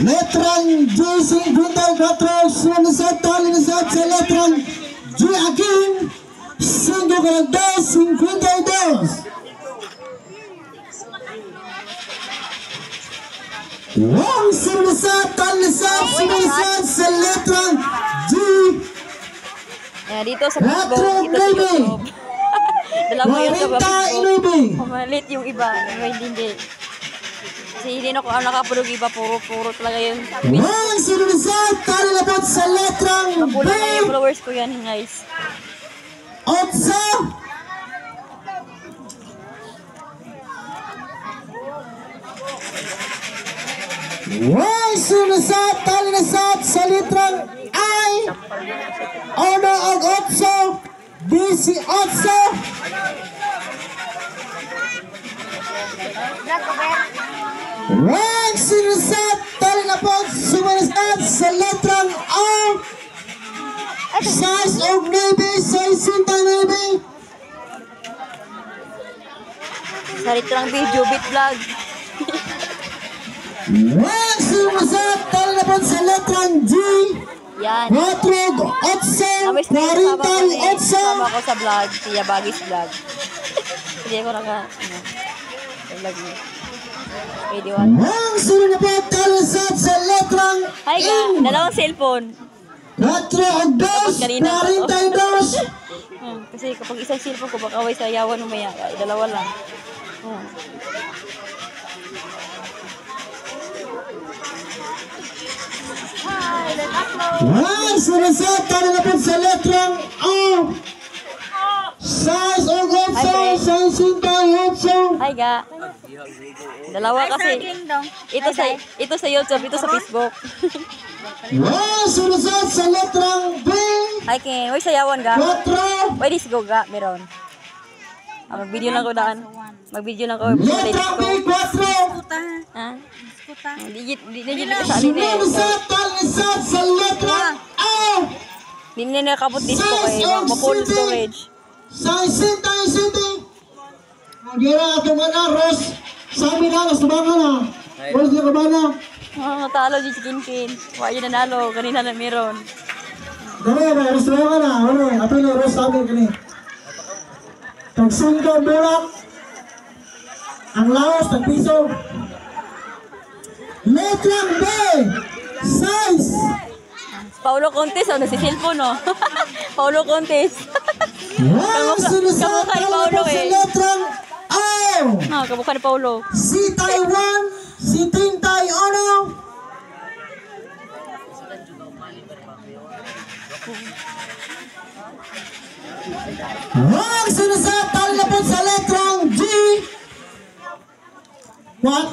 Letrang G, 54, sumunod tali-nisat sa letrang G Akin, 5-2, 52. Wong sumunod tali-nisat sa letrang G. Dito sa Facebook, dito sa YouTube. Dalawa yun sa Facebook. Pumalit yung iba. Hindi. Kasi hindi na ko nakapulog iba. Puro talaga yun. Wong sumunod tali-labot sa letrang B. Mapulang na yung followers ko yan, guys. Otso. Wong sumunod tali-nasat sa letrang I. Ono og otso. Bisi otso. Wong sumunod tali-labot sa letrang O. Size og navy, size sinta navy. Sa litrang video, bit vlog. Wong sumunod tali-labot sa letrang G. Yan. 4, 8, Amis na yung kasama 48. ko sa vlog, siya Bagis vlog. Hindi ko vlog niya. Video 1. Wong sumunod tali-nasat sa letrang Hi ka, dalawang cellphone. 4 og 2, 42. Kasi kapag isang cellphone ko, baka away sa yawan umaya. Dalawa lang. Wong sumunod tali-labot sa letrang O. Size og otso, size sinta otso. Hi ga. Dalawa kasi. Ito sa YouTube, ito sa Facebook. Wong sumunod sa letrang B. Hi Ken, wait sayawan ga. 4. Pwede sigo ga, meron. Mag-video lang ko daan. Mag-video lang ko. Letrang B, 4. Ha? Digit ka sa alin eh. Sumunod tali-nasat sa letrang O. Hindi na nakabot disco kayo. Mag-full storage. Size sinta sinta. Gira ato mana Ros. Sabi na subangan na. Ros di ka ba na? Natalo di si Kinkin. Wala yun nanalo. Kanina na meron. Dami ba Ros subangan na. Ano? Ato na Ros sabi kani. Tagsingkaw bulak. Ang laos tagpiso. Letrang B. Size. Paulo Contes, si cellphone no? Paulo Contes. Wong sumunod kamukha ni Paulo sa eh. letrang O. Kamukha ni Paulo. Si Taiwan, si Tintay Ono. Wong sumunod tali-labot sa letrang G. 4